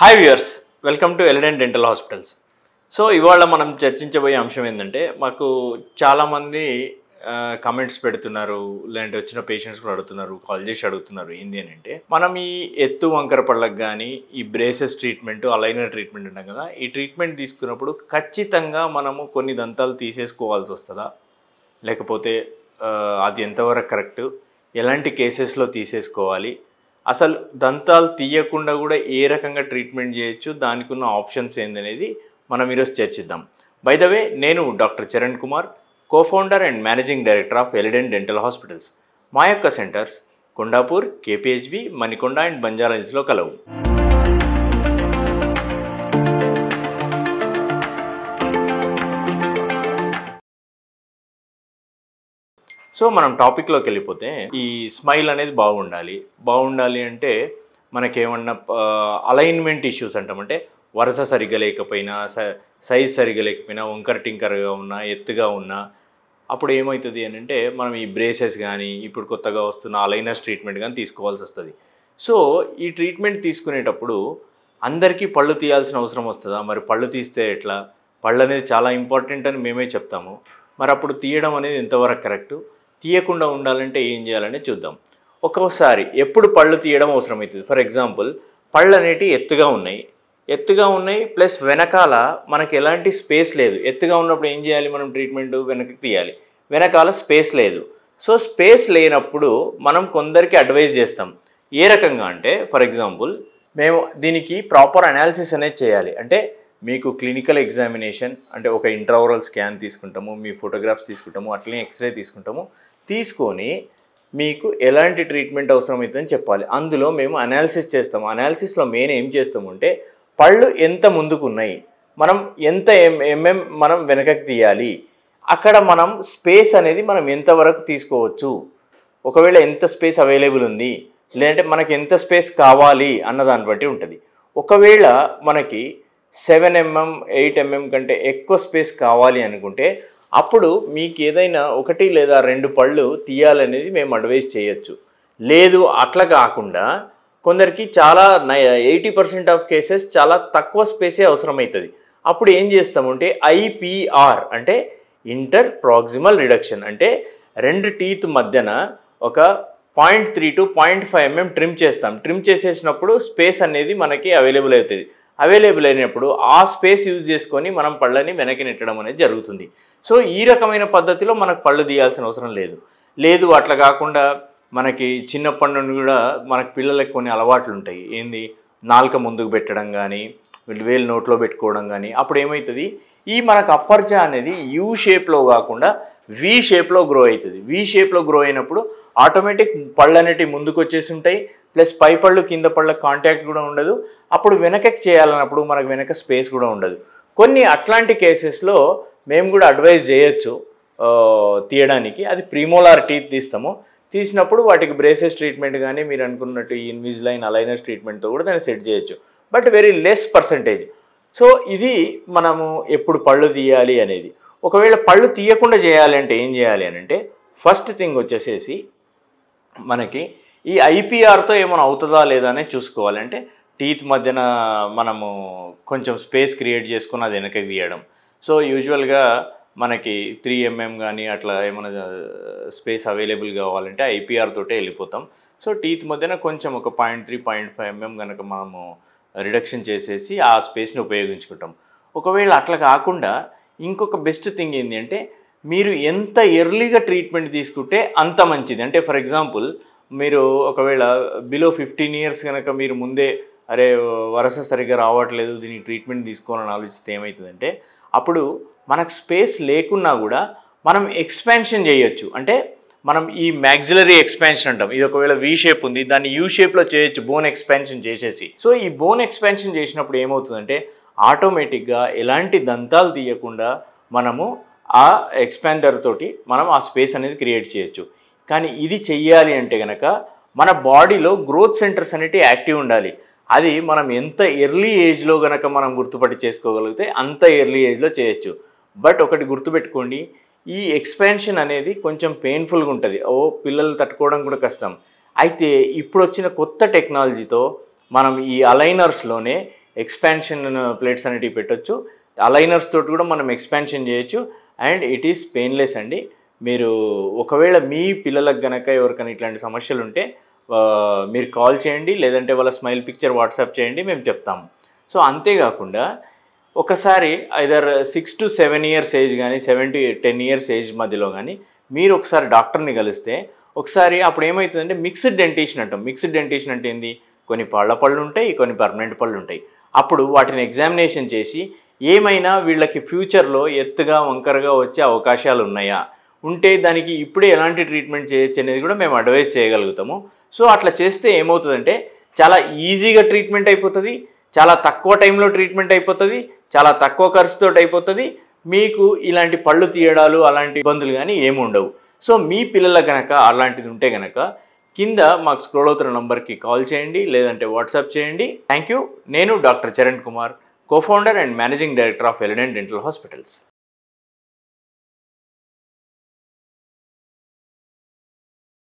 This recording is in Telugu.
Hi viewers, welcome to Elident dental hospitals. So ఇవాళ మనం చర్చించబోయే అంశం ఏంటంటే, మాకు చాలామంది కామెంట్స్ పెడుతున్నారు, లేదంటే వచ్చిన పేషెంట్స్ కూడా అడుగుతున్నారు, కాల్ చేసి అడుగుతున్నారు ఏంది అని అంటే, మనం ఈ ఎత్తు వంకర పళ్ళకు కానీ ఈ బ్రేసెస్ ట్రీట్మెంట్, అలైనర్ ట్రీట్మెంట్ ఉంటాం కదా, ఈ ట్రీట్మెంట్ తీసుకున్నప్పుడు ఖచ్చితంగా మనము కొన్ని దంతాలు తీసేసుకోవాల్సి వస్తుందా, లేకపోతే అది ఎంతవరకు కరెక్ట్, ఎలాంటి కేసెస్లో తీసేసుకోవాలి, అసలు దంతాలు తీయకుండా కూడా ఏ రకంగా ట్రీట్మెంట్ చేయొచ్చు, దానికి ఉన్న ఆప్షన్స్ ఏందనేది మనం ఈరోజు చర్చిద్దాం. బై ద వే, నేను doctor Charan Kumar, co-founder and managing director of Elident dental hospitals. మా యొక్క centres Kondapur, KPHB, Manikonda and Banjara హిల్స్లో కలవు. సో మనం టాపిక్లోకి వెళ్ళిపోతే, ఈ స్మైల్ అనేది బాగుండాలి అంటే మనకేమన్నా అలైన్మెంట్ ఇష్యూస్ అంటామంటే, వరుస సరిగ్గా లేకపోయినా, సైజ్ సరిగ్గా లేకపోయినా, వంకర టింకరగా ఉన్నా, ఎత్తుగా ఉన్నా, అప్పుడు ఏమవుతుంది అని అంటే మనం ఈ బ్రేసెస్ కానీ, ఇప్పుడు కొత్తగా వస్తున్న అలైనర్స్ ట్రీట్మెంట్ కానీ తీసుకోవాల్సి వస్తుంది. సో ఈ ట్రీట్మెంట్ తీసుకునేటప్పుడు అందరికీ పళ్ళు తీయాల్సిన అవసరం వస్తుందా? మరి పళ్ళు తీస్తే ఎట్లా? పళ్ళు అనేది చాలా ఇంపార్టెంట్ అని మేమే చెప్తాము. మరి అప్పుడు తీయడం అనేది ఎంతవరకు కరెక్టు, తీయకుండా ఉండాలంటే ఏం చేయాలని చూద్దాం. ఒక్కోసారి ఎప్పుడు పళ్ళు తీయడం అవసరమవుతుంది. ఫర్ ఎగ్జాంపుల్, పళ్ళు అనేటివి ఎత్తుగా ఉన్నాయి ప్లస్ వెనకాల మనకి ఎలాంటి స్పేస్ లేదు. ఎత్తుగా ఉన్నప్పుడు ఏం చేయాలి? మనం ట్రీట్మెంట్ వెనక్కి తీయాలి, వెనకాల స్పేస్ లేదు. సో స్పేస్ లేనప్పుడు మనం కొందరికి అడ్వైజ్ చేస్తాం. ఏ రకంగా అంటే, ఫర్ ఎగ్జాంపుల్, మేము దీనికి ప్రాపర్ అనాలిసిస్ అనేది చేయాలి. అంటే మీకు క్లినికల్ ఎగ్జామినేషన్, అంటే ఒక ఇంట్రావరల్ స్కాన్ తీసుకుంటాము, మీ ఫోటోగ్రాఫ్స్ తీసుకుంటాము, అట్లనే ఎక్స్రే తీసుకొని మీకు ఎలాంటి ట్రీట్మెంట్ అవసరమవుతుందని చెప్పాలి. అందులో మేము అనాలిసిస్ చేస్తాము. అనాలిసిస్లో మెయిన్ ఏం చేస్తామంటే, పళ్ళు ఎంత ముందుకున్నాయి, మనం ఎంత మనం వెనకకి తీయాలి, అక్కడ మనం స్పేస్ అనేది మనం ఎంతవరకు తీసుకోవచ్చు, ఒకవేళ ఎంత స్పేస్ అవైలబుల్ ఉంది, లేదంటే మనకి ఎంత స్పేస్ కావాలి అన్న దాన్ని బట్టి ఉంటుంది. ఒకవేళ మనకి 7 mm 8 mm కంటే ఎక్కువ స్పేస్ కావాలి అనుకుంటే, అప్పుడు మీకు ఏదైనా 1 లేదా 2 పళ్ళు తీయాలనేది మేము అడ్వైజ్ చేయొచ్చు. లేదు అట్లా కాకుండా కొందరికి చాలా 80% ఆఫ్ కేసెస్ చాలా తక్కువ స్పేసే అవసరమవుతుంది. అప్పుడు ఏం చేస్తామంటే ఐపీఆర్ అంటే ఇంటర్ ప్రాక్సిమల్ రిడక్షన్, అంటే 2 టీత్ మధ్యన ఒక 0.3 to 0.5 mm ట్రిమ్ చేస్తాం. ట్రిమ్ చేసేసినప్పుడు స్పేస్ అనేది మనకి అవైలబుల్ అవుతుంది. అవైలబుల్ అయినప్పుడు ఆ స్పేస్ యూజ్ చేసుకొని మనం పళ్ళని వెనక్కి నెట్టడం అనేది జరుగుతుంది. సో ఈ రకమైన పద్ధతిలో మనకు పళ్ళు తీయాల్సిన అవసరం లేదు. అట్లా కాకుండా మనకి చిన్నప్పటి నుండి కూడా మనకి పిల్లలకి కొన్ని అలవాట్లు ఉంటాయి. ఏంది? నాలుక ముందుకు పెట్టడం కానీ, వేలు నోట్లో పెట్టుకోవడం కానీ. అప్పుడు ఏమవుతుంది, ఈ మనకు అప్పర్ జా అనేది యూ షేప్లో కాకుండా వి షేప్లో గ్రో అవుతుంది. వి షేప్లో గ్రో అయినప్పుడు ఆటోమేటిక్ పళ్ళు అనేటివి ముందుకు వచ్చేసి ఉంటాయి, ప్లస్ పై పళ్ళు కింద పళ్ళ కాంటాక్ట్ కూడా ఉండదు. అప్పుడు వెనకకి చేయాలన్నప్పుడు మనకు వెనక స్పేస్ కూడా ఉండదు. కొన్ని అట్లాంటి కేసెస్లో మేము కూడా అడ్వైజ్ చేయొచ్చు తీయడానికి. అది ప్రీమోలార్ టీత్ తీసినప్పుడు వాటికి బ్రేసెస్ ట్రీట్మెంట్ కానీ మీరు అనుకున్నట్టు ఈ ఇన్విజిలైన్ అలైనర్స్ ట్రీట్మెంట్తో కూడా దాన్ని సెట్ చేయొచ్చు, but very less percentage. So ఇది మనము ఎప్పుడు పళ్ళు తీయాలి అనేది. ఒకవేళ పళ్ళు తీయకుండా చేయాలి అంటే ఏం చేయాలి అని అంటే, ఫస్ట్ థింగ్ వచ్చేసేసి మనకి ఈ ఐపీఆర్తో ఏమైనా అవుతుందా లేదా అనేది చూసుకోవాలంటే, టీత్ మధ్యన మనము కొంచెం స్పేస్ క్రియేట్ చేసుకుని అది వెనకకి తీయడం. సో యూజువల్గా మనకి 3 mm కానీ అట్లా ఏమైనా స్పేస్ అవైలబుల్ కావాలంటే ఐపీఆర్ తోటే వెళ్ళిపోతాం. సో టీత్ మధ్యన కొంచెం ఒక 0.3 0.5 mm కనుక మనము రిడక్షన్ చేసేసి ఆ స్పేస్ని ఉపయోగించుకుంటాం. ఒకవేళ అట్లా కాకుండా ఇంకొక బెస్ట్ థింగ్ ఏంటి అంటే, మీరు ఎంత ఎర్లీగా ట్రీట్మెంట్ తీసుకుంటే అంత మంచిది. అంటే ఫర్ ఎగ్జాంపుల్, మీరు ఒకవేళ బిలో 15 years కనుక మీరు ముందే అరే వరస సరిగ్గా రావట్లేదు, దీనికి ట్రీట్మెంట్ తీసుకోవాలని ఆలోచిస్తే ఏమవుతుందంటే, అప్పుడు మనకు స్పేస్ లేకున్నా కూడా మనం ఎక్స్పాన్షన్ చేయొచ్చు. అంటే మనం ఈ మ్యాక్సిలరీ ఎక్స్పాన్షన్ అంటాం. ఇది ఒకవేళ వి షేప్ ఉంది, దాన్ని యూ షేప్లో చేయొచ్చు బోన్ ఎక్స్పాన్షన్ చేసేసి. సో ఈ బోన్ ఎక్స్పాన్షన్ చేసినప్పుడు ఏమవుతుందంటే, ఆటోమేటిక్గా ఎలాంటి దంతాలు తీయకుండా మనము ఆ ఎక్స్పాండర్ తోటి మనం ఆ స్పేస్ అనేది క్రియేట్ చేయొచ్చు. కానీ ఇది చెయ్యాలి అంటే కనుక మన బాడీలో గ్రోత్ సెంటర్స్ అనేటివి యాక్టివ్ ఉండాలి. అది మనం ఎంత ఎర్లీ ఏజ్లో కనుక మనం గుర్తుపట్టి చేసుకోగలిగితే అంత ఎర్లీ ఏజ్లో చేయొచ్చు. బట్ ఒకటి గుర్తుపెట్టుకోండి, ఈ ఎక్స్పాన్షన్ అనేది కొంచెం పెయిన్ఫుల్గా ఉంటుంది. పిల్లలు తట్టుకోవడం కూడా కష్టం. అయితే ఇప్పుడు వచ్చిన కొత్త టెక్నాలజీతో మనం ఈ అలైనర్స్లోనే ఎక్స్పాన్షన్ ప్లేట్స్ అనేటివి పెట్టొచ్చు. అలైనర్స్ తోటి కూడా మనం ఎక్స్పాన్షన్ చేయొచ్చు. అండ్ ఇట్ ఈస్ పెయిన్లెస్ అండి. మీరు ఒకవేళ మీ పిల్లలకు గనక ఎవరికైనా ఇట్లాంటి సమస్యలు ఉంటే మీరు కాల్ చేయండి, లేదంటే వాళ్ళ స్మైల్ పిక్చర్ వాట్సాప్ చేయండి, మేము చెప్తాము. సో అంతేకాకుండా ఒకసారి ఐదర్ 6 to 7 years ఏజ్ కానీ 7 to 10 years ఏజ్ మధ్యలో కానీ మీరు ఒకసారి డాక్టర్ని కలిస్తే ఒకసారి అప్పుడు ఏమవుతుందంటే మిక్స్డ్ డెంటిషన్ అంటాం. మిక్స్డ్ డెంటిషన్ అంటే ఏంది, కొన్ని పళ్ళు ఉంటాయి, కొన్ని పర్మనెంట్ పళ్ళు ఉంటాయి. అప్పుడు వాటిని ఎగ్జామినేషన్ చేసి ఏమైనా వీళ్ళకి ఫ్యూచర్లో ఎత్తుగా వంకరగా వచ్చే అవకాశాలు ఉన్నాయా, ఉంటే దానికి ఇప్పుడే ఎలాంటి ట్రీట్మెంట్ చేయొచ్చు అనేది కూడా మేము అడ్వైస్ చేయగలుగుతాము. సో అట్లా చేస్తే ఏమవుతుందంటే చాలా ఈజీగా ట్రీట్మెంట్ అయిపోతుంది, చాలా తక్కువ టైంలో ట్రీట్మెంట్ అయిపోతుంది, చాలా తక్కువ ఖర్చుతో అయిపోతుంది. మీకు ఇలాంటి పళ్ళు తీయడాలు అలాంటి ఇబ్బందులు కానీ ఏమి ఉండవు. సో మీ పిల్లలకు కనుక అలాంటిది ఉంటే కనుక కింద మాకు స్క్రోల్ అవుతున్న నంబర్కి కాల్ చేయండి, లేదంటే వాట్సాప్ చేయండి. Thank you. నేను doctor Charan Kumar, co-founder and managing director of Eledent Dental Hospitals.